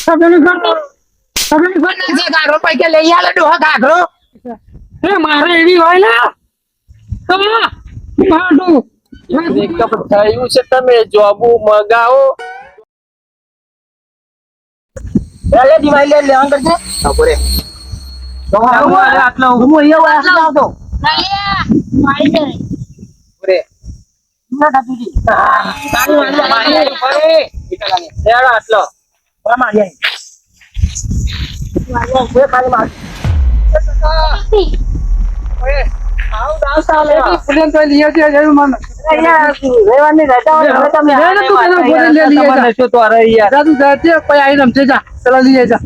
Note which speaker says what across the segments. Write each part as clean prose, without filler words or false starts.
Speaker 1: સગડી કરતો સગડી
Speaker 2: જે ગાઘરો પૈકે લઈ આલે ડોહા ગાઘરો
Speaker 1: મારે એવી હોય ને તો મારું
Speaker 3: મેકઅપ થયું છે તમે જોબુ મગાવો
Speaker 2: લે દિવાળી લે લેવા કરજે
Speaker 3: બપોરે
Speaker 2: તો આટલો હું અહીંયા આટલો આવતો
Speaker 3: બપોરે
Speaker 2: ના કાપીજી
Speaker 3: મારી ફરે લેડો આટલો
Speaker 2: મારી આવી ખાલી માર
Speaker 3: ઓય આવ દાસા લે
Speaker 1: પુલિયન તો લીએ છે જરૂર મને
Speaker 2: રેવાની રજા હોય તમે
Speaker 3: શું તો અરે યાર
Speaker 1: દાદુ જાતે પછી આઈ રમશે જા ચલા લીએ જા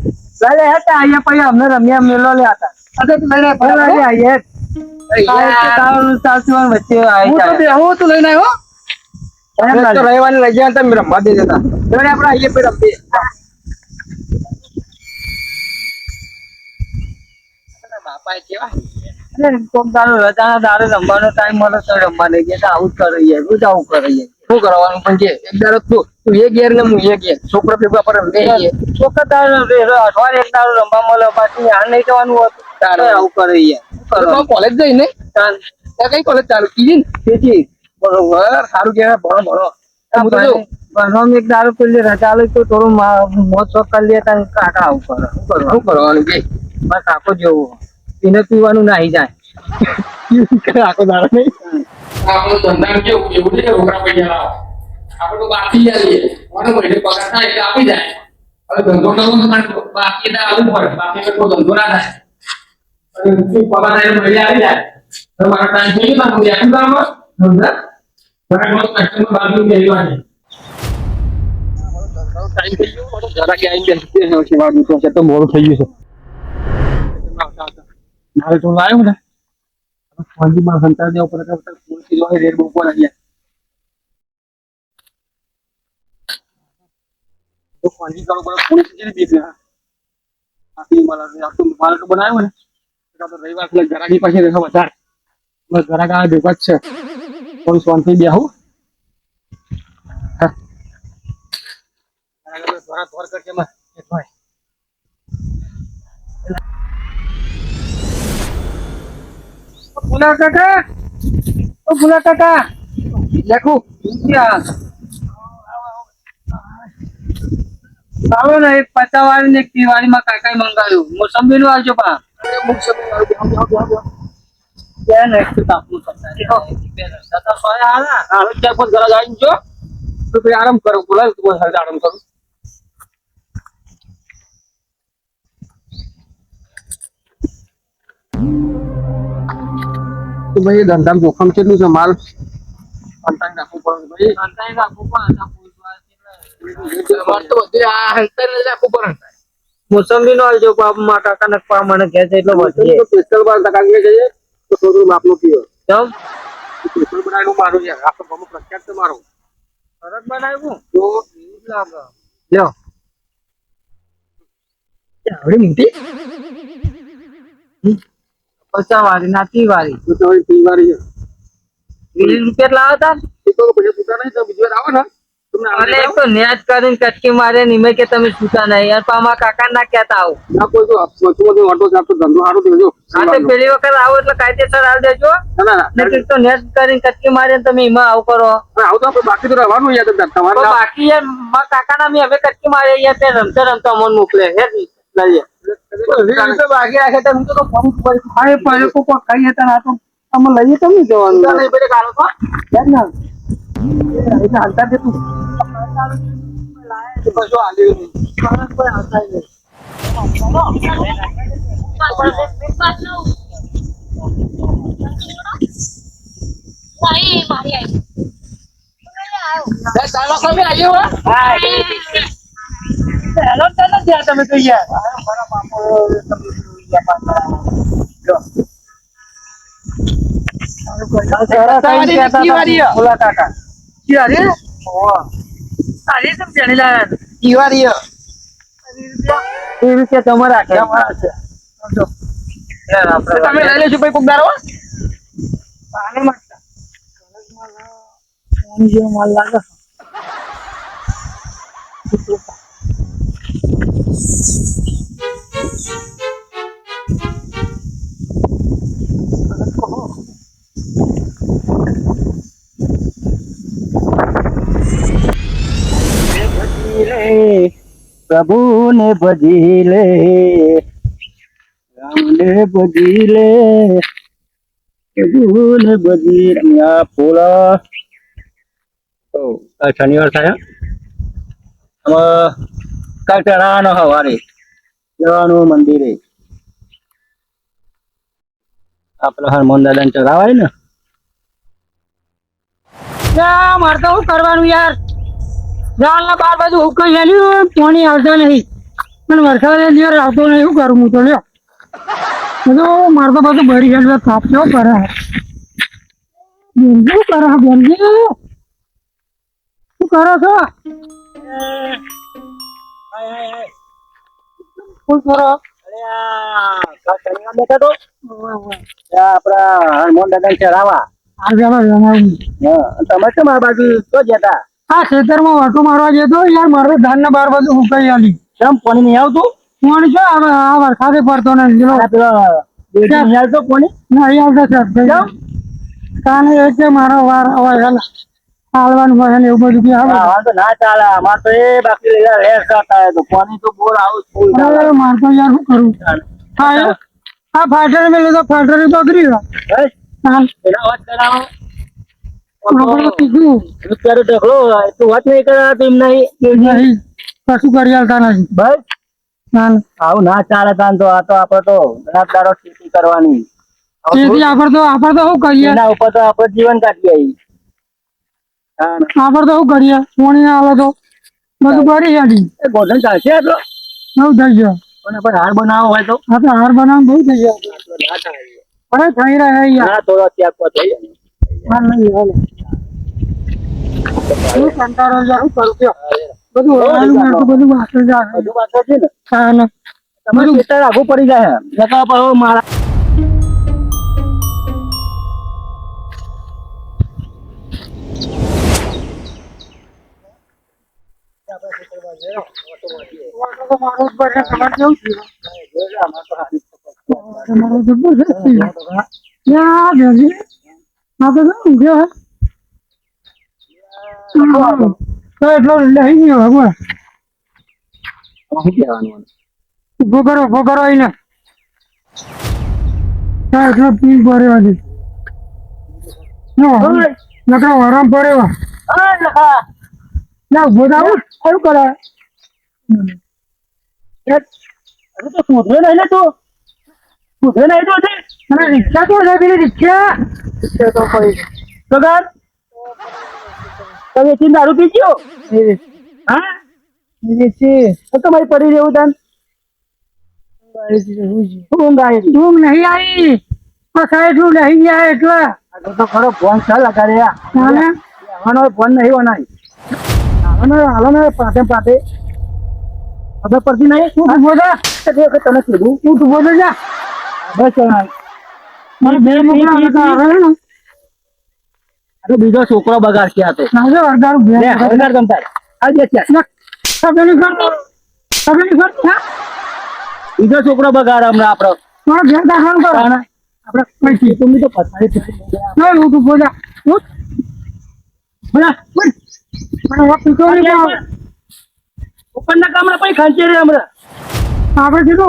Speaker 2: લે હતા અહીંયા પછી અમને રમ્યા મેલો લે હતા
Speaker 1: અરે તું લઈને
Speaker 2: ભલા લે આયે
Speaker 3: તારું સાસુવાન વચ્ચે આવી
Speaker 1: હું તો
Speaker 3: જાય
Speaker 1: બેહું તું લઈને આવ્યો
Speaker 3: તો રવિવારની રજા હતા મેં રમવા દે જતા જોડે આપણે આઈએ પછી રમીએ બાપા કેવા કોમ દારૂ રજાના દારૂ રમવાનો ટાઈમ મળે તો રમવા લઈ ગયા આવું જ કરે યાર રોજ આવું કરે યાર શું કરવાનું પણ કે એક દાડો તું એ ગેર ને હું એ ગેર છોકરો ભેગા પર રમે છોકરા દારૂ અઠવાડિયે એક દારૂ રમવા મળે પાછી હાલ નહીં જવાનું હતું તારે આવું કરે યાર કોલેજ જઈ ને કઈ કોલેજ ચાલુ કીધી ને તેથી બરોબર સારું કહેવાય ભણો ભણવામાં એક દારૂ પી રજા લે તો થોડું મોજ શોખ કરી લે કાકા આવું કરે શું કરવાનું કે બસ આખો જેવું એને પીવાનું નાહી જાય આખો દાડો નહીં
Speaker 4: આપણો ધંધા કેવું એવું નહીં કે રોકડા પૈસા લાવો આપણે તો બાકી આલીએ મને મહિને પગાર થાય એટલે આપી જાય હવે ધંધો કરવો તો મારે બાકી એટલે આવવું પડે બાકી કોઈ ધંધો ના થાય અને શું પગાર થાય એટલે મહિને આવી જાય તો મારો ટાઈમ થઈ ગયો હું યાદ કરવામાં ધંધા ઘણા બધા કસ્ટમર બાજુ બેસવાની
Speaker 3: ટાઈમ થઈ ગયો મારો જરા કે આવીને બેસી છે વાગું તો છે તો મોડું થઈ ગયું છે મારે તો લાવ્યો ને ફોનજી માં સંતાર દેવ પર ફૂલ કિલો રેડ બહુ પર આવ્યા તો ફોનજી કરો પર ફૂલ કિલો બીક ના આખી મારા આ તો મારે તો બનાવ્યો ને તો રવિવાર એટલે ગરાગી પાસે દેખો વધારે બસ ગરાગા ભેગા જ છે થોડી શાંતિ બેહું થોડા થોર કરશે માં ભાઈ
Speaker 1: ભૂલા કાકા ઓ ભૂલા કાકા
Speaker 3: દેખું ક્યાં
Speaker 1: આવો ને એક પચાવાળી ને એક તીવાળી માં કાકાએ મંગાવ્યું મોસંબી નું આવજો પા
Speaker 3: ને એક તાપનું કરતા દાદા સોયા આલા હાલ ચાર પાંચ ઘર આવીને જો તો પછી આરામ કરો બોલાવ તું સાથે આરામ કરું તો ભાઈ ધંધામાં જોખમ કેટલું છે માલ અંતાઈ રાખવું પડે ભાઈ
Speaker 1: સંતાઈ રાખું પણ
Speaker 4: અમારે તો બધું આ હંતર ને રાખવું પડે
Speaker 3: મોસંબી નો આવજો બાપ માં કાકા ને પા મને કહે છે એટલે વધીએ પિસ્તલ બાર ટકા લઈ જઈએ તો થોડું માપનું પીવો કેમ પિસ્તલ બનાવીનું મારું યાર આ તો બહુ પ્રખ્યાત છે મારું
Speaker 1: સરસ બનાવ્યું
Speaker 3: તો લાગે લ્યો આવડી મોટી
Speaker 1: 50 વાળી ના 30 વાળી
Speaker 3: તો તમારી ફી વાળી છે
Speaker 1: 20 રૂપિયા લાવો તા
Speaker 3: એ તો પછી પૂછા નહીં તો બીજી વાર આવો ને તમને
Speaker 1: અરે એક તો નેટ કરીને કટકી મારે નિમે કે તમે છૂટા નહીં યાર પામા કાકા ના કહેતા આવો
Speaker 3: ના કોઈ તો વચમાં ઓટો છે તો ધંધો સારો દેજો
Speaker 1: હા તો પેલી વખત આવો એટલે કાયદેસર આવ દેજો
Speaker 3: ના
Speaker 1: નકર તો નેટ કરીને કટકી મારે તમે એમાં આવ કરો
Speaker 3: આવું તો આપણે બાકી તો રહેવાનું યાર તમારે
Speaker 1: તો બાકી યાર મા કાકા ના મે હવે કટકી મારે યાર તે રમતા અમન મોકલે હે લઈએ
Speaker 3: બાકી રાખે તો હું તો ફોન પર
Speaker 1: હા એ પહેલે કો કઈ હતા ના તો અમે લઈએ તમે જવાનું
Speaker 3: નહીં પેલે કાઢો તો
Speaker 1: યાર ના એટલે હાલતા દે તું
Speaker 3: બસો આલ્યું નહીં
Speaker 1: કોઈ હાલતા નહીં
Speaker 4: ચાલો તમે આવ્યો
Speaker 1: હા હેલો ચાલો જ્યાં તમે તો યાર મારા બાપો તમે બોલા કાકા અરે અરે તમે જાણી લાયા
Speaker 3: દિવાળી
Speaker 1: 20 રૂપિયા તમારા રાખે
Speaker 3: તમે લઈ લેજો ભાઈ કોક દારો
Speaker 1: પાને માગતા ફોન જેવો માલ લાગે
Speaker 2: પ્રભુ ને ભજી લે, રામ ને ભજી લે, પ્રભુ ને ભજી રમ્યા ફૂલા. તો શનિવાર થાય કાલ ચડાવવાનો સવારે જવાનું મંદિરે. આપડે હનુમાન દાદા ને ચડાવાય ને.
Speaker 3: મારે તો શું કરવાનું યાર, જાણના 12 બાજુ હુકાઈ ગયેલું, પાણી આવતા નહીં પણ વરસાદ યાર આવતો નહીં. શું કરું હું તો લ્યો, મારે તો બધું ભરી ગયેલું તાપ કેવો કરે. બેનજી શું કરો બેનજી, શું કરો છો? શું કરો?
Speaker 2: આપડા હનુમાન દાદા ચડાવવા તમે કેમ આ બાજુ તો જતા?
Speaker 3: આ ખેતરમાં વાટો મારવા જતો યાર, મારે ધાન ના 12 બાજુ હુકાઈ આલી.
Speaker 2: કેમ પાણી નહીં આવતું?
Speaker 3: પાણી છે આ વરસાદે પડતો નથી.
Speaker 2: નહીં આવતો પાણી
Speaker 3: નહીં આવતો સાહેબ, કાને એ છે મારો વાર હોય હાલવાનું હોય ને એવું બધું બી આવે.
Speaker 2: તો ના ચાલે અમાર તો એ બાકી રેસ થતા તો પાણી તો બોર આવું
Speaker 3: મારે તો યાર શું કરું. આ ફાટર મેં લીધો, ફાટર બગડી ગયો. કીધું
Speaker 2: અત્યારે ઢગલો તું વાત નહીં કરાતો એમ નહીં
Speaker 3: કશું કરી હાલતા નથી.
Speaker 2: બસ આવું ના ચાલે તાન તો. આ તો આપડે તો દાડો ખેતી કરવાની,
Speaker 3: તેથી આપણે તો શું કરીએ,
Speaker 2: એના ઉપર તો આપડે જીવન કાઢીએ.
Speaker 3: આપણે તો શું કરીએ, પાણી ના આવે તો બધું કરી આલી.
Speaker 2: ભોજન ચાલશે એટલો
Speaker 3: બહુ થઈ ગયો.
Speaker 2: પણ આપણે હાર બનાવો હોય તો
Speaker 3: આપણે હાર બનાવ બહુ થઈ ગયો. પણ થઈ રહ્યા યાર,
Speaker 2: થોડો ત્યાગ થઈ જાય.
Speaker 3: હાર નહીં હાલે કંટાળો યાર, શું કરું કયો. બધું બધું વાંચી જાય.
Speaker 2: બધું વાત છે ને,
Speaker 3: હા ને
Speaker 2: તમારું ખેતર આઘું પડી જાય. જતા પર મારા
Speaker 3: મારો તમારે કેવું છે? તમારો જબરજસ્ત છે. યાર જલ્દી આ તો શું ગયો તો એટલો લઈ ગયો હવે. ઉભો કરો એને એટલો પી પડ્યો હતી નકરો આરામ પડ્યો. ના ઉભો થાવ કયું કરે
Speaker 2: તો સુધરે નહીં ને તું, સુધરે નહીં તો
Speaker 3: અને રિક્ષા તો છે પેલી રિક્ષા
Speaker 2: તો પડી પગાર તમે ચીન દારૂ પી ગયો. હા તો તમારી પડી રહેવું તાન ઊંઘ આવી
Speaker 3: ઊંઘ નહીં આવી. સાહેબ નું નહીં ગયા એટલે
Speaker 2: તો ખરો ફોન છે લગાડ્યા ફોન નહીં બનાવી હાલો પાછે ખબર પડતી નહીં. શું બોલા તને કીધું
Speaker 3: તું બોલે જા
Speaker 2: બસ
Speaker 3: મને બે મોકલા
Speaker 2: બીજો છોકરો બગાડ છે આ તો
Speaker 3: અડધારું
Speaker 2: બગાડ ગમતા બીજો છોકરો બગાડ હમણાં આપડો
Speaker 3: મારો ઘેર દાખલ કરો
Speaker 2: આપડે પૈસી તું તો પથારી
Speaker 3: નહીં તું બોલા
Speaker 2: ઉપરના કામડા પછી ખાંચે રે હમણાં
Speaker 3: આપણે કીધું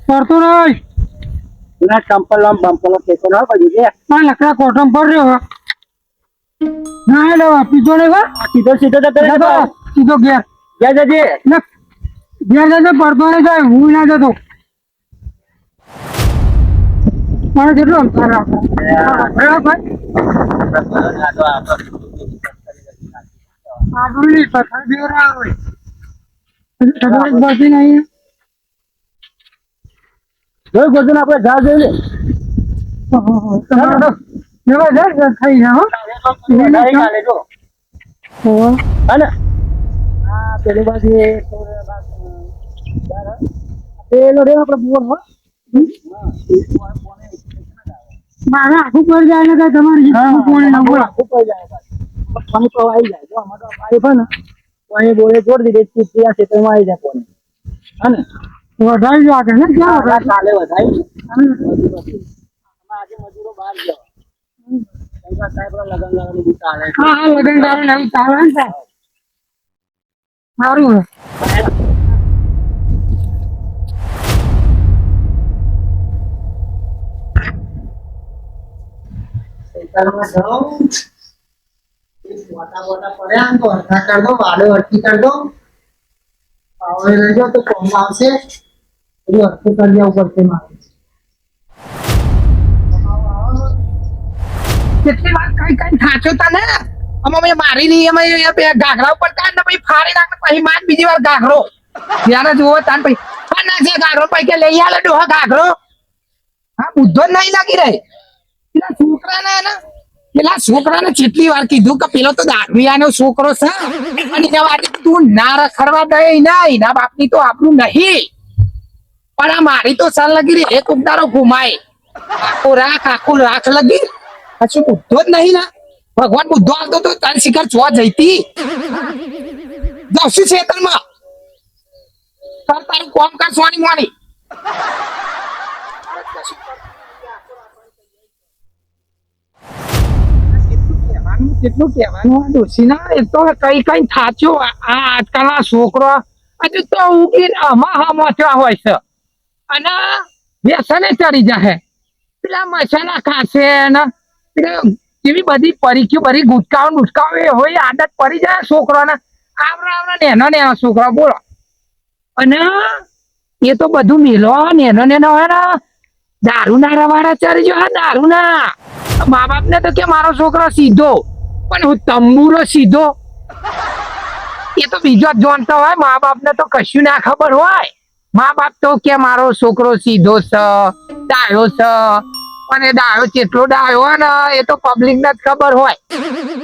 Speaker 3: કરતો નહીં
Speaker 2: ચંપલ બમ્પલ ફેંકો ના પછી
Speaker 3: લકડા કોટમ પર રહ્યો ના લેવા પીધો નહીં
Speaker 2: સીધો સીધો તો કરે
Speaker 3: સીધો ઘેર
Speaker 2: ઘેર જજે
Speaker 3: ઘેર જતો પડતો નહીં જાય હું ના જતો મારે કેટલો અંતર બસી નહીં
Speaker 2: જોઈ ગોતું આપડે ઝાડ જોઈ લે
Speaker 3: થઈ જાય
Speaker 2: પેલી બાજુ પેલો રે આપડે બોર હોય
Speaker 3: મારે આખું પડી જાય ને તમારે
Speaker 2: આખું પડી જાય પાણી તો આવી જાય જો અમારે પાણી પણ અહીં બોલે છોડી દીધી ત્યાં ક્ષેત્રમાં આવી જાય કોને હા ને વધારી લાગે ને ક્યાં કાલે વધારી આજે મજૂરો બહાર ગયા સાહેબ લગન લાવવાનું ચાલે
Speaker 1: હા લગન ગાળો ને ચાલે ને સારું
Speaker 2: મોટા પડ્યા તો અડધા કર દો વાડો અડધી કર દો હવે લઈ જાઓ તો કોમ આવશે બધું અડધું કરી દેવું પડશે મારે
Speaker 3: કેટલી વાર કઈ કઈ થાચો તને અમે મારી લઈએ અમે ઘાઘરા ઉપર કાઢ ને પછી ફાડી નાખ પછી માર બીજી વાર ઘાઘરો ત્યારે જોવો તાન પછી હા ના છે ઘાઘરો પછી કે લઈ આલે ડોહા ઘાઘરો હા બુદ્ધો જ નહીં લાગી રહે પેલા છોકરાને જેટલી વાર કીધું કે પેલો તો દારૂડિયાનો છોકરો છે અને એના માટે તું ના રખડવા દે ના એના બાપની તો આપણું નહીં પણ આ મારી તો સાલ લગી રહી એક ઉગદારો ઘુમાય આખું રાખ લગી પછી બુદ્ધો જ નહીં ના ભગવાન બુદ્ધો આવતો તો તારી શિખર જોવા જઈતી જશું ખેતરમાં તારું કોમ કર સોની મોની કેટલું કહેવાનું ડોશીના એ તો કઈ કઈ થાચ્યો આ આજકાલના છોકરો હજુ તો ઉગીને હમા હોય છે અને વ્યસને ચડી જાય પેલા મસાલા ખાશે ને એવી બધી પરીક્ષો બધી ગુટકાઓ એ હોય આદત પડી જાય છોકરાને આવરા નેનો છોકરા બોલો અને એ તો બધું મેલો નેનો હોય ને દારૂ ના રવાડા ચડી ગયો દારૂ ના મા બાપ ને તો કે મારો છોકરો સીધો પણ હું તંબુરો સીધો એ તો બીજો જ જાણતો હોય મા બાપ ને તો કશું ના ખબર હોય મા બાપ તો કે મારો છોકરો સીધો છે ડાયો છે અને ડાયો કેટલો ડાયો હોય ને એ તો પબ્લિક ને જ ખબર હોય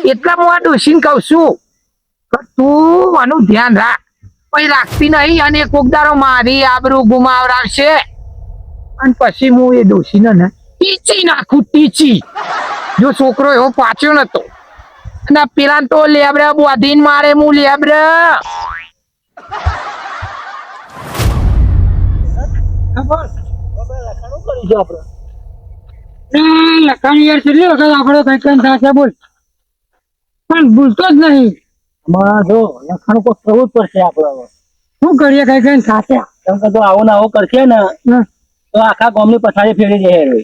Speaker 3: એટલે હું આ ડોશીને કઉ છું કે તું આનું ધ્યાન રાખ પછી રાખતી નહીં અને કોકદારો મારી આબરૂ ગુમાવડાવશે અને પછી હું એ ડોશીને ને ટીચી નાખું ટીચી જો છોકરો એવો પાછો નતો અને પેલા તો લેબરે બોધીને મારે હું લેબરે
Speaker 1: લખાણ યાર કેટલી વખત આપડે કઈ કઈ થશે બોલ પણ ભૂલતો જ નહીં
Speaker 2: જો લખાણું કોઈ કરવું જ પડશે આપડે હવે
Speaker 1: શું કરીએ કઈ કઈ થશે
Speaker 2: કેમ કે જો આવો ને આવો કરશે ને તો આખા ગામની પથારી ફેરી જાય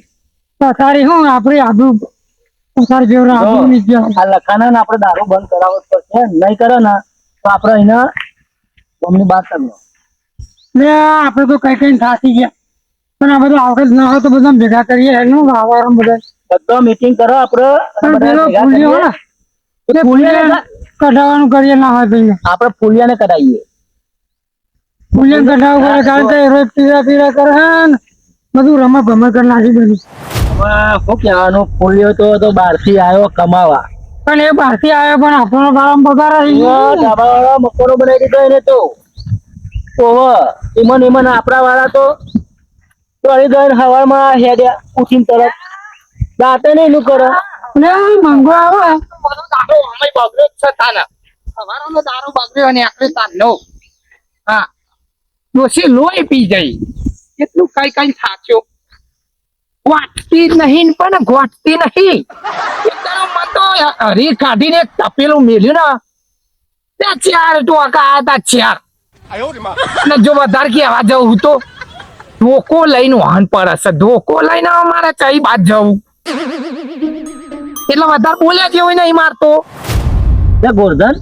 Speaker 1: પથારી શું આપડે આબુ પથારી જેવું આબુ ની
Speaker 2: આ લખાણા ને આપડે દારૂ બંધ કરાવવો જ પડશે નહીં કરે ને તો આપડે એને ગામની બહાર કરવો
Speaker 1: ને આપડે તો કઈ કઈ થાકી ગયા પણ આ બધું આવડત ના હોય તો બધા ભેગા કરીએ એનું વાવારમ
Speaker 2: બધા મીટિંગ કરો આપડે
Speaker 1: કઢાવવાનું કરીએ ના હોય ભાઈ
Speaker 2: આપડે ફૂલિયાને કઢાવીએ
Speaker 1: ફૂલિયા કઢાવ કરે કારણ કે રોજ પીરા કરે ને બધું રમા ભમર કરી નાખી બધું
Speaker 2: શું કહેવાનું ફૂલિયો તો બહાર થી આવ્યો કમાવા
Speaker 1: પણ એ બહાર થી આવ્યો પણ આપણો ગાળામાં પગાર
Speaker 2: ધાબા વાળા મકોડો બનાવી દીધો એને તો એમન આપડા વાળા તો હવામાં હેડ્યા ઉઠીને તરત દાંતે નહીં નું કરે
Speaker 1: ને મંગો આવે
Speaker 3: દારૂ અમે બગડ્યો જ છે તાના સવારનો દારૂ બગડ્યો અને આખરે તાનો હા ડોશી લોહી પી જઈ એટલું કઈ થાચ્યો વાટતી નહીં પણ ગોઠતી નહીં એકદમ મન તો હરી કાઢીને એક તપેલું મેલ્યું ને ત્યાં 4 ટોકા આવ્યા હતા 4 અને જો વધારે કહેવા જવું તો ધોકો લઈને વાહન પર હશે ધોકો લઈને અમારે કઈ બાદ જવું એટલે વધારે બોલ્યા જેવું નહીં મારતો
Speaker 2: ગોરધન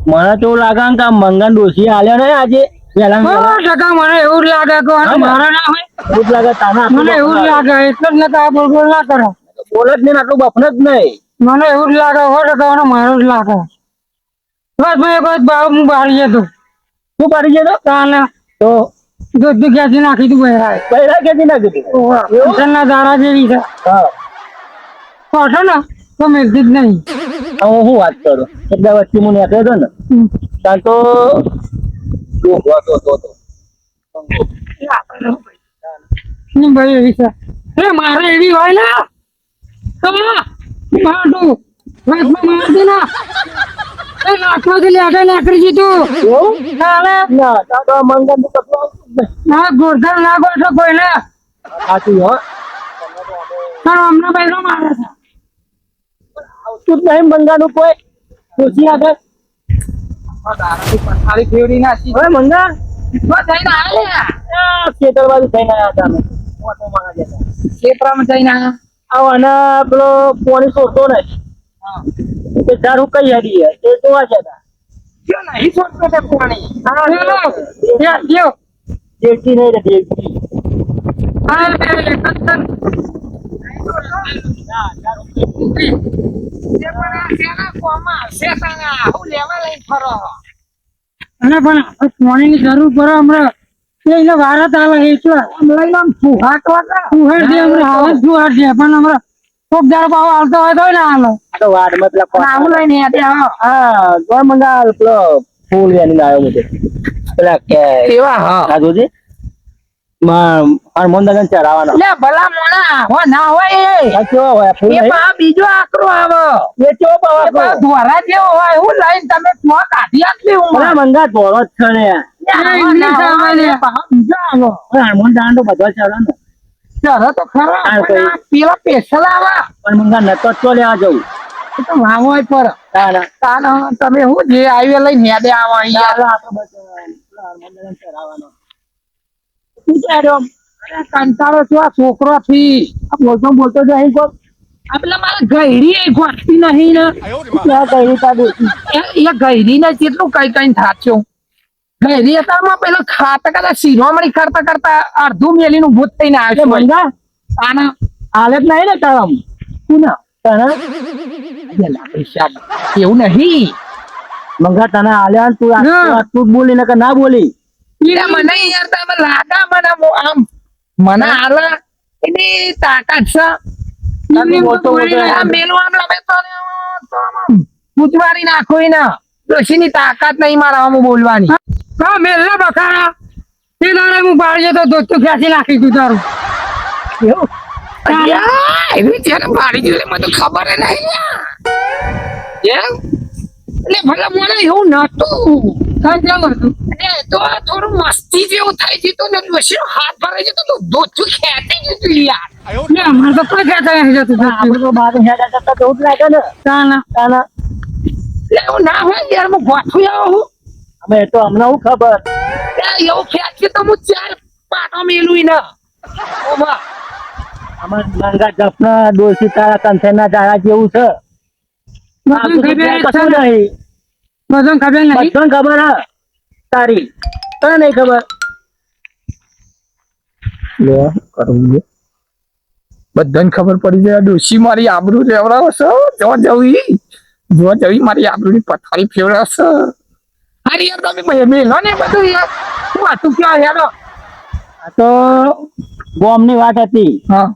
Speaker 2: મને તો લાગે કે મંગન ડોશી આલ્યો ને આજે
Speaker 1: મને એવું લાગે કે મારા ના હોય
Speaker 2: એવું લાગે તાના
Speaker 1: મને એવું લાગે એટલે જ નતા બોલ ના કરો
Speaker 2: બોલ જ નહીં આટલું બફન જ નહીં
Speaker 1: મને એવું લાગે હો ટકા મારું જ લાગે બસ મેં કોઈ બાવ હું બારી જતો
Speaker 2: શું બારી જતો
Speaker 1: તાને
Speaker 2: તો
Speaker 1: દૂધ ક્યાંથી નાખી તું
Speaker 2: પહેલા ક્યાંથી નાખી તું
Speaker 1: ના દાડા જેવી છે પાછો ને તો મેલતી જ નહીં
Speaker 2: હું વાત કરું એટલે વચ્ચે હું નીકળ્યો હતો ને ત્યાં તો
Speaker 1: ભાઈ એવી છે મારે એવી હોય ને તો મારતી ના એ નાખો થી લેટે નાખી દીધું
Speaker 2: એવું
Speaker 1: તારે
Speaker 2: ના તો મંગન નું કશું
Speaker 1: ના ગોરધર ના ગોઠો કોઈને
Speaker 2: સાચું હો
Speaker 1: તારો અમને પૈસો મારે છે
Speaker 2: તું જ નહીં મંગાનું કોઈ ખુશી આગળ
Speaker 3: દારૂની પથારી ફેરવી નાખી
Speaker 2: હવે મંગા
Speaker 3: જઈને આવ્યા
Speaker 2: ખેતર બાજુ થઈને આવ્યા હતા અમે ઓટો મારા જતા
Speaker 3: ખેતરામાં જઈને આવ્યા
Speaker 2: આવવાના પેલો પોણી સોટતો નથી તે ઝાડુ કઈ હરી તે જોવા જતા
Speaker 3: ક્યાં નહીં છોડતો તે પાણી
Speaker 1: લ્યો
Speaker 2: દેખતી નહીં રે દેખતી
Speaker 1: આ લે કત્તર અને પણ પાણીની જરૂર પડે હમણાં એને ભારત આવે એ છે લઈને આમ ફુહાટ ફુહાટ દે હમણાં હાવસ ફુહાટ દે પણ હમણાં કોક દાડો પાવ આવતો હોય તો ના હાલો
Speaker 2: તો વાડ માં પેલા
Speaker 1: આવું લઈને યાદ આવો
Speaker 2: હા ગોળ મંગાલ પેલો ફૂલ વેની આવ્યો મુજે પેલા કે
Speaker 3: કેવા હા
Speaker 2: સાધુજી હનુમાન દાદા ચડાવવાનો
Speaker 3: લે ભલા મોણા હો ના હોય
Speaker 2: આ કેવો હોય ફૂલ
Speaker 3: એ
Speaker 2: નહીં?
Speaker 3: પા બીજો આકરો આવે
Speaker 2: એ કેવો પાવા
Speaker 3: એ પા ધોરા જેવો હોય હું લઈને તમે સ્મો કાઢી આપલી હું
Speaker 2: પેલા મંગા ધોળો જ છે ને
Speaker 1: ઇંગ્લિશ આવે લે.
Speaker 3: બીજો આવો
Speaker 2: હનુમાન દાદા તો બધો ચડાવવાનો
Speaker 3: ચરો તો ખરો
Speaker 2: હા,
Speaker 3: પણ આ પેલો પેશલ આવે
Speaker 2: પણ મંગા નતો જ તો લેવા જવું
Speaker 3: એ તો વાવો હોય પર
Speaker 2: તાના
Speaker 3: તાન તમે હું જે હાઈવે લઈને યાદે આવો અહીંયા
Speaker 2: ચાલો આપણે બધા પેલા હનુમાન દાદા ચડાવવાનો વિચાર્યો
Speaker 3: અરે કંટાળો છો આ છોકરો થી
Speaker 2: બોલતો જાય કોક
Speaker 3: આ પેલા મારા ગયડી એ ગોઠતી નહીં ને
Speaker 2: ક્યાં કઈ તા દેખી
Speaker 3: એ ગયડી ને કેટલું કઈ કઈ થાચ્યો ગયડી અત્યારમાં પેલો ખાતા ખાતા શિરોમણી કરતા કરતા અડધું મેલીનું ભૂત થઈને
Speaker 2: એટલે
Speaker 3: આવ્યો
Speaker 2: મંગા
Speaker 3: આના
Speaker 2: હાલત નહીં ને તારમ
Speaker 3: કુના
Speaker 2: તને
Speaker 3: હિસાબ એવું નહીં
Speaker 2: મંગા તને હાલ્યા ને તું તું જ બોલી ને કે ના બોલી
Speaker 3: ઈરા મને યાર તમે લાગા મને આમ મને હાલા એની તાકાત છે આ મેલું આમ લમે તો આમ પૂછવારી નાખો એના ડોશીની તાકાત નહીં મારા આમ બોલવાની
Speaker 1: હા મેલના બખાડા તે દાડે હું પાડીએ તો દોસ્તો ખેંચી નાખી તું તારું
Speaker 3: એવી ત્યારે પાડી દીધું મને તો ખબર ય નહીં એમ એટલે ભલે મને એવું નતું
Speaker 1: કંટાળો હતું
Speaker 3: એ તો થોડું મસ્તી જેવું થઈ જતું ને ડોશીનો હાથ ભરાઈ જતો તો દોસ્તું ખેંચી જતું યાર
Speaker 1: લે અમારે તો કોઈ કહેતા નહીં જતું
Speaker 2: આપણે તો બહાર હેડા કરતા તો જ લાગે ને
Speaker 1: તાના
Speaker 2: તાના
Speaker 3: એટલે એવું ના હોય યાર હું ગોઠવી આવું
Speaker 2: અમે તો અમને શું ખબર
Speaker 3: એવું ખેંચી તો હું ચાર પાટો મેલું ને ઓમાં
Speaker 2: અમે મંગા જપના ડોસી તારા કંથેના ઝાડા જેવું છે કશું નહીં
Speaker 1: બધું ખબર નહીં
Speaker 2: બધાને ખબર હા તારી તને નહીં ખબર
Speaker 3: બધાને ખબર પડી જાય ડોશી મારી આબરૂ રેવડાવશે જો જવી મારી આબરૂની પથારી ફેરવશે અરે યાર તમે મેલો ને બધું યાર શું હતું ક્યાં હેડો
Speaker 2: આ તો ગોમની વાત હતી
Speaker 3: હા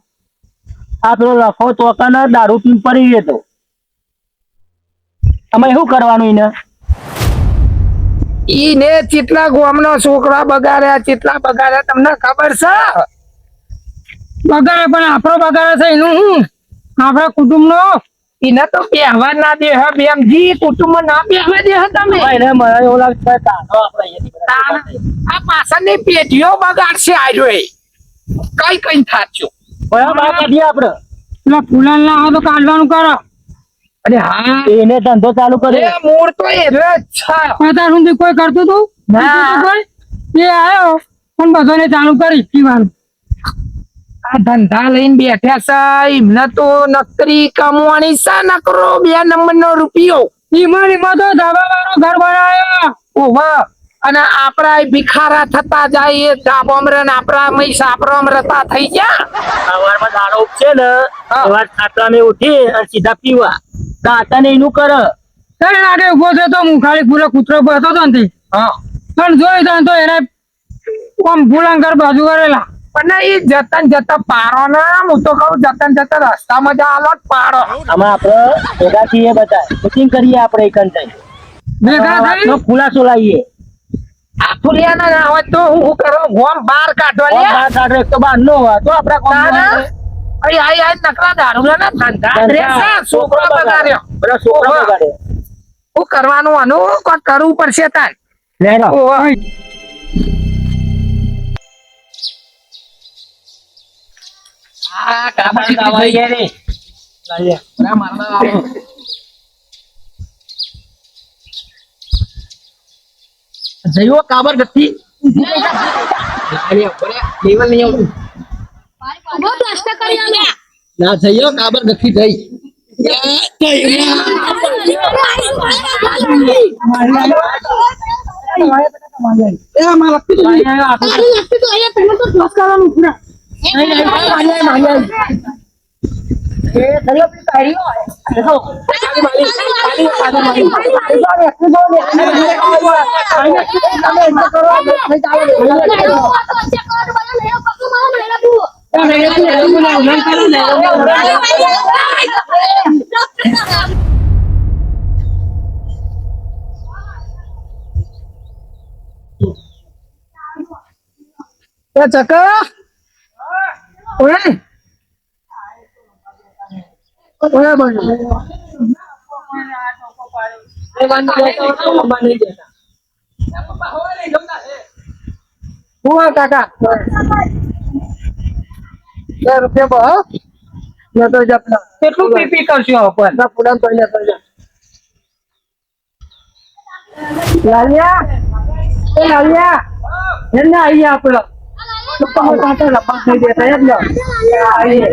Speaker 2: આ પેલો લખો ચોકાનો દારૂ પીને પડી ગયો તો અમે શું કરવાનું એને
Speaker 3: ઈને ચેટલા ગોમનો છોકરા બગાડ્યા ચેટલા બગાડ્યા તમને ખબર છે
Speaker 1: બગાડે પણ આપણો બગાડે છે એનું હું આપણા કુટુંબનો
Speaker 3: એને તો બેહવા ના દે હે બેમજી કુટુંબ ના બેહવા દે હે તમે
Speaker 2: એને મને એવું લાગે છે તાનો આપણે અહીંયાથી બધા
Speaker 3: આ પાછળની પેઢીઓ બગાડશે આજો કઈ કઈ થાચ્યું
Speaker 2: કયા બહાર કાઢીએ આપણે
Speaker 1: પેલા ફૂલાલ ના આવે તો કાઢવાનું કરો
Speaker 3: અરે હા
Speaker 2: એને ધંધો ચાલુ
Speaker 3: એ
Speaker 2: કર્યો
Speaker 3: મૂળ તો એ જ છે
Speaker 1: અત્યાર સુધી કોઈ કરતું હતું
Speaker 3: ના.
Speaker 1: કોઈ? એ આવ્યો પણ બધાને ચાલુ કરી પીવાનું
Speaker 3: આ ધંધા લઈને બેઠા છે એમને તો નકરી કમવાની છે નકરો 2 નંબરનો રૂપિયો
Speaker 1: ઈમાન તો ધાબા વાળો ઘર બનાવ્યો
Speaker 3: ઓહો અને આપડા ભિખારા થતા જાય એ ધાબોમ રે ને આપડા મય સાપરામ રતા થઈ ગયા
Speaker 2: સવારમાં દાડો ઉપસે ને
Speaker 3: હા.
Speaker 2: સવાર ખાટલામાં ઉઠી અને સીધા પીવા દાંતાને એનું કરે
Speaker 1: તને લાગે ઉભો થયો તો હું ખાલી પૂરો કૂતરો બેઠો હતો ને તે.
Speaker 3: હા
Speaker 1: પણ જોઈ તો એને આમ ભૂલાંકર બાજુ કરેલા
Speaker 3: પણ એ જતન જતા પારો ને હું તો કહું જતન જતા રસ્તામાં જ આલો જ પાડો
Speaker 2: આમાં આપણે ભેગા થઈએ બધા મીટિંગ કરીએ આપણે એક
Speaker 1: ભેગા થઈ
Speaker 2: ખુલાસો લાવીએ
Speaker 3: આ ફુલિયાના ના હોય તો હું કરો ગોમ બહાર કાઢવા લે
Speaker 2: બહાર કાઢો એક તો બહાર નો હોય તો આપણા
Speaker 3: તારા?
Speaker 2: ગામમાં
Speaker 3: અરે આઈ નકરા દારૂ ના ધંધા રહેશે છોકરો બગાડ્યો
Speaker 2: બધા છોકરા
Speaker 3: ઓહો.
Speaker 2: બગાડે
Speaker 3: શું કરવાનું આનું કોક કરવું પડશે તાર
Speaker 2: લેલો
Speaker 3: ઓહો. આ કાબર ચીકણી થઈ ગયા રે. બરા મારવા આવો. જઈઓ કાબર ગતિ લેવલ નહીં આવતું ના જઈઓ કાબર ગતિ થઈ ચકા ઓય ઓય બાજુ હું કાકા 10 રૂપિયા બહુ મેં તો જપના કેટલું પીપી કરશો પણ પુડાન તો અહીંયા કરી લાલિયા એ લાલિયા એને આઈએ આપણો પપ્પા કાકા લપા થઈ દેતા એમ ને આઈએ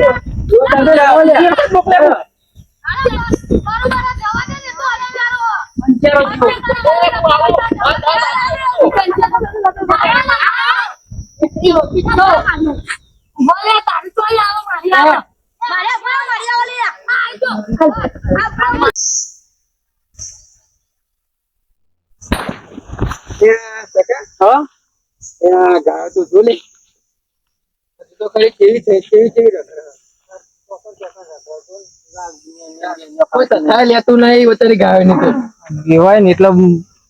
Speaker 3: મોકલે ગાય તો જો લે તો ખરી કેવી થઈ કેવી કોઈ તથા લેતું નહીં અત્યારે ગાય ની તો
Speaker 2: કહેવાય ને એટલે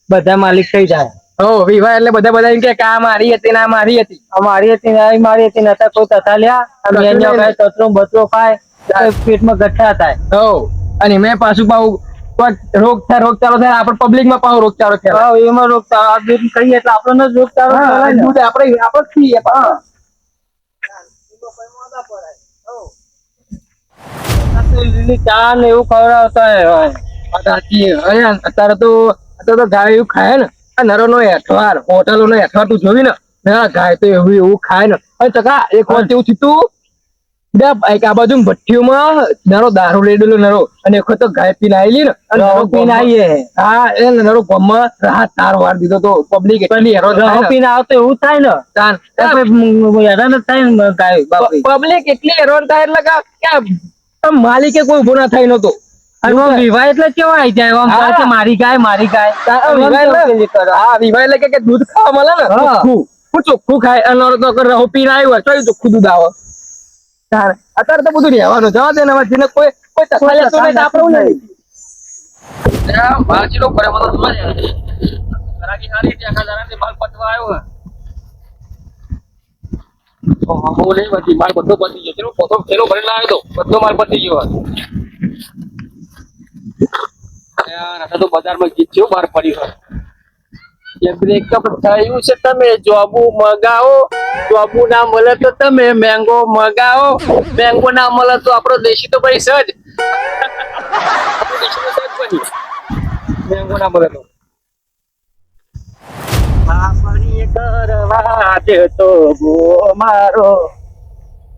Speaker 2: બધા માલિક થઈ જાય
Speaker 3: હો વિવાહ એટલે બધા એમ કે આ મારી હતી ના મારી હતી
Speaker 2: મારી હતી ને મારી હતી નતા કોઈ તથા લ્યા અમે અહીંયા ખાય તતરો બતરો ખાય પેટમાં ગઠ્ઠા થાય
Speaker 3: હો અને મેં પાછું રોગચાળો થાય આપણે પબ્લિક માં પાછું રોગચાળો થાય
Speaker 2: એમાં રોગચાળો આ દૂધ કહીએ એટલે આપણને જ રોગચાળો થાય ને.
Speaker 3: દૂધ આપણે પીએ
Speaker 2: લીલી ચા ને એવું ખવડાવતા હોય
Speaker 3: અત્યારે તો ગાય એવું ખાય ને આ નરો નો એઠવાર હોટલો નો એઠવાર તું જોઈ ને ગાય તો એવું ખાય ને અને ચકા એક વાર એવું થયું આ બાજુ ભઠ્ઠીઓમાં નરો દારૂ રેડેલો નરો અને એક વખત ગાય પીને આવેલી ને અને નરો
Speaker 2: પીને આવીએ
Speaker 3: હા એ નરો ગમમાં રાહત તાર વાર દીધો તો પબ્લિક એટલી હેરાન
Speaker 2: પીને આવતો એવું થાય ને હેરાન જ થાય ને ગાય બાપરી
Speaker 3: પબ્લિક એટલી હેરાન થાય એટલે કે માલિકે કોઈ ઉભો ના થાય નતો
Speaker 2: વિવાહ એટલે કેવા આવી જાય આમ થાય કે મારી ગાય
Speaker 3: વિવાહ એટલે કે દૂધ ખાવા મળે ને ચોખ્ખું હું ચોખ્ખું ખાય અને તો રહો પીને આવ્યું હોય તો ચોખ્ખું દૂધ આવે અત્યારે તો બધું રહેવાનું જવા દે ને જેને કોઈ તથા લેતો નહીં તો આપણે નહીં માલ ચીલો કરે મને જોવા દે ઘરાકી હારી ત્યાં ખાજાના માલ પતવા આવ્યો બહુ નહીં બધી માલ બધો પતી ગયો ચલો પોતો થેલો ભરીને આવ્યો તો બધો માલ પતી ગયો યાર આ તો બજારમાં ગીચ્યો બહાર પડી હોય એ બ્રેકઅપ થયું છે તમે જોબુ મગાવો જોબુ ના મળે તો તમે મેંગો મગાવો મેંગો ના મળે તો આપણો દેશી તો ભાઈ સજ મેંગો ના મળે તો કરવા દેતો ગો મારો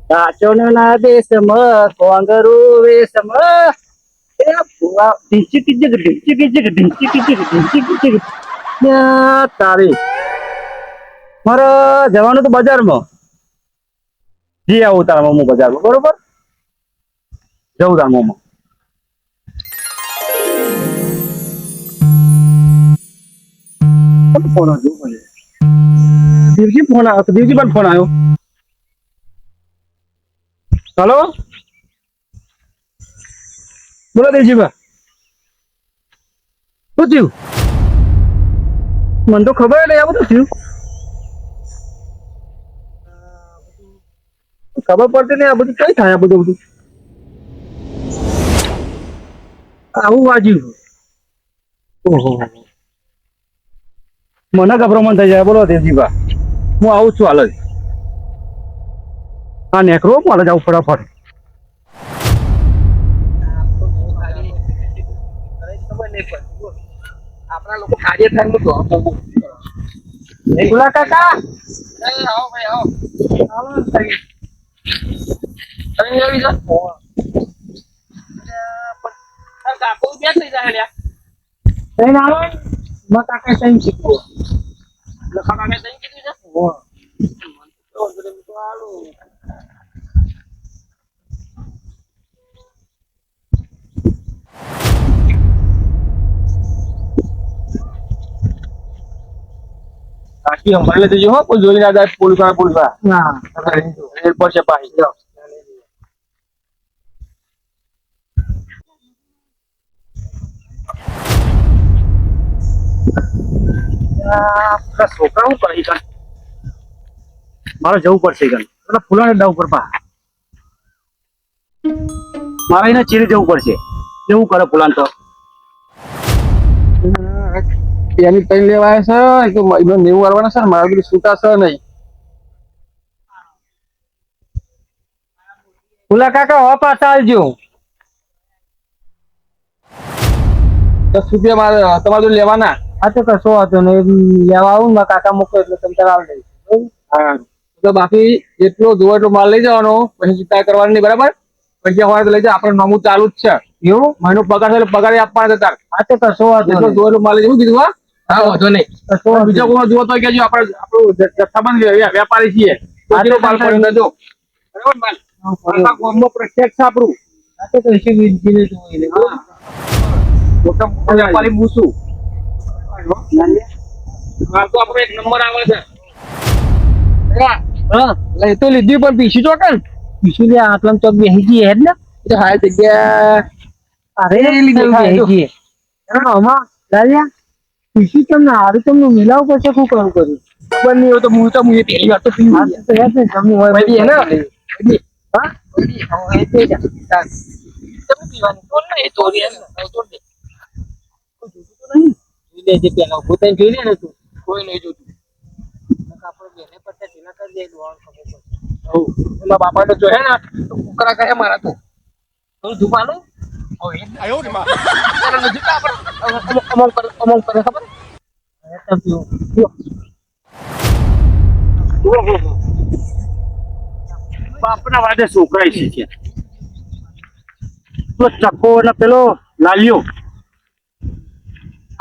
Speaker 3: સાચો ના દેશમાં કોંગરું વેશમાં એ ભુવા ઢીંચી તારી મારે જવાનું તો બજારમાં જી આવું તારા મોમો બજારમાં બરોબર જવું તારા મોમો ફોન આવ્યો દેવજી ફોન આવ્યો દેવજી પણ ફોન આવ્યો હેલો બોલો દેવજીભાઈ શું થયું મને તો ખબર નહીં આ બધું થયું ખબર પડતી નહીં આ બધું કઈ થાય આ બધું આવું વાજ્યું
Speaker 2: ઓહો, મને ગભરામણ થઈ જાય. બોલો દેવજીભા, હું આવું છું હાલ જ. હા નેકરો મારે જાવ ફટાફટ.
Speaker 3: આપણા લોકો કાર્ય થાય તો
Speaker 2: ભોલા કાકા,
Speaker 3: આવો ભાઈ આવો. તમે આવી જાઓ. પણ કાકો બે થઈ જાય લ્યા.
Speaker 2: લઈને આવો. મારા કાકા ટાઈમ શીખવો.
Speaker 3: લખા કાકે તઈ કીધું છે. તો બધું તો આલું. બાકી અમારે લેજો હો, કોઈ જોઈ ના જાય. પોલીસ વાળા
Speaker 2: હા
Speaker 3: રેલ પર છે પાછી જાઓ.
Speaker 2: છોકરા શું કરે કણ? મારે જવું પડશે કણ. પેલા ફૂલાને ડા ઉપર પા મારે એને ચીરી જવું પડશે. કેવું કરે ફૂલાન તો?
Speaker 3: એની તઈ લેવા આવ્યા છે કે મહિનો 90 વાળવાના છે ને મારા બધું છૂટા છે નહીં.
Speaker 2: ફૂલા કાકા હો પાછા આવજો.
Speaker 3: 10 રૂપિયા મારે તમારે જોડે લેવાના.
Speaker 2: આ તો કશો હતો ને લેવા આવું ને કાકા મૂકો એટલે તમે તાર આવી દઈશ.
Speaker 3: હા તો બાકી જેટલો જોવો એટલો માલ લઈ જવાનો, પછી ચિંતા કરવાની નહીં. બરાબર? પૈસા હોય તો લઈ જાઓ. આપણે નમું ચાલુ જ છે.
Speaker 2: એવું?
Speaker 3: મહિનો પગાર થાય એટલે પગાર આપવાના હતા.
Speaker 2: આ તો કશો હતો
Speaker 3: જેટલો જોવો એટલો માલ લઈ જવું કીધું. હા વાંધો નહીં.
Speaker 2: કશો
Speaker 3: બીજો કોઈ જોવો તો કહેજો. આપણે આપણું જથ્થાબંધ વેપારી છીએ. તો કેટલો માલ પડી લેજો. બરાબર માલ આખા ગામમાં પ્રત્યેક છે આપણું.
Speaker 2: આ તો કશી વિનંતી નહીં.
Speaker 3: મોટા મોટા વેપારી મૂસું. માલ તો આપણો એક નંબર આવે છે.
Speaker 2: હા
Speaker 3: એટલે એ તો લીધી પણ પીસી તો કર.
Speaker 2: પીછું લે આટલા ચોક બેસી જઈએ હેડ ને.
Speaker 3: એ તો હારી જગ્યા
Speaker 2: અરે
Speaker 3: લીધું
Speaker 2: બેસી જઈએ. આમાં લાલ્યા પીછું તમને હારું તમને મિલાવ પડશે. શું કરું કર્યું
Speaker 3: ખબર નહીં હોય તો હું તો હું એ પહેલી વાર તો પીવું.
Speaker 2: આ તો હેડ ને ગમ્યું હોય
Speaker 3: ભાઈ હે ને
Speaker 2: હા
Speaker 3: તમે પીવાની તો નહીં તો રે તો દે.
Speaker 2: જોઈ લેજે પેલા ઉભું થઈને જોઈ લે ને તું.
Speaker 3: કોઈ નહીં જોતું.
Speaker 2: આપણે બેને પડતા ઢીલા કરી દે ડોળ ખબર પડશે.
Speaker 3: એમાં બાપાને જો હે ને તો કુકરા કહે મારા તો ધુપાનું અમુક કરે ખબર.
Speaker 2: બાપના વાદે છોકરા છે તો ચક્કો ને પેલો લાલ્યો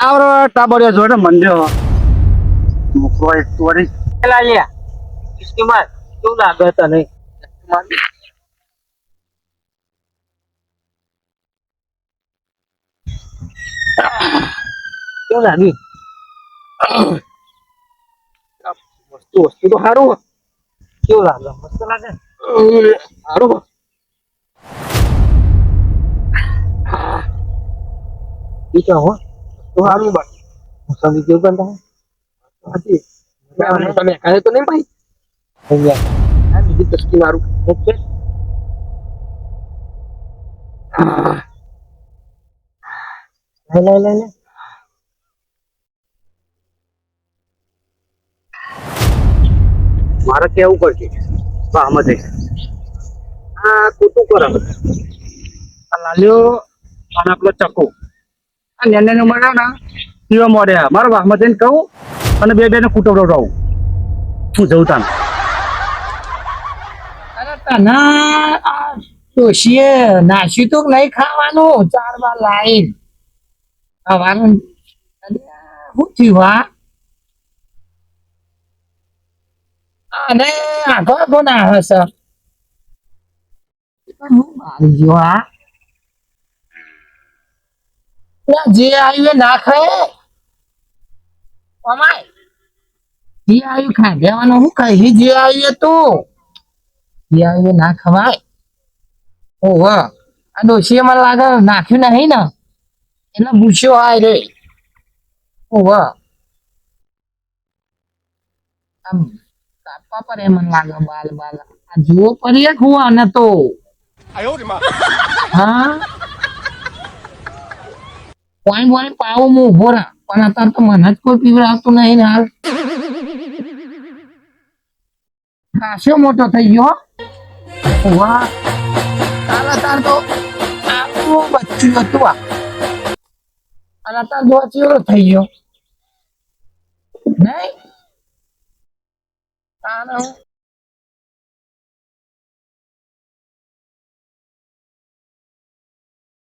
Speaker 2: આવરો ટાબરિયા જોડે મંડ્યો છોકરો એક તોડી લાલ્યા કિસ્મત કેવું લાગે તને? કેવું લાગ્યું?
Speaker 3: વસ્તુ તો સારું
Speaker 2: કેવું લાગે? મસ્ત લાગે.
Speaker 3: સારું
Speaker 2: બીજો હો
Speaker 3: તો સારું બસ.
Speaker 2: મુસાફરી કેવું બનતા
Speaker 3: તમે એકાદે તો નહીં ભાઈ. આ બીજી તસ્કી મારું
Speaker 2: લે મારે કેવું પડશે આમાં આ ખોટું કરે આ લાલ્યો અને આપણો ચક્કો આ નેને મળે ને પીવા મળે મારા વાહમાં જઈને કહું અને બે ને કુટવડાવું હું જઉં તાન.
Speaker 1: અરે તના ડોશીએ નાસ્યું તો નહીં ખાવાનું 4 વાર લાઈન ખાવાનું શું થયું અને આખો આખો ના આવે છે હું મારી ગયો જે આવ્યું એ ના ખાય અમાય જે આવ્યું ખાઈ દેવાનું શું ખાઈ જે આવ્યું તું જે આવ્યું ના ખવાય. ઓહો આ ડોશીએ મને લાગે નાખ્યું નહીં ને એટલે ભૂસ્યો આય રે. ઓહો આમ કાપવા પડે મને લાગે બાલ બાલ આ જુઓ પડીએ ખુવા ને તો હા પાણી પાણી પાવો હું ઉભો રહા પણ અત્યારે તો મને જ કોઈ પીવડાવતું નહીં ને હાલ ખાસો મોટો થઈ ગયો હો. વાહ તાર તો આટલું બચ્ચું હતું આ અને અત્યારે જો ચેવડો થઈ ગયો નહીં તારે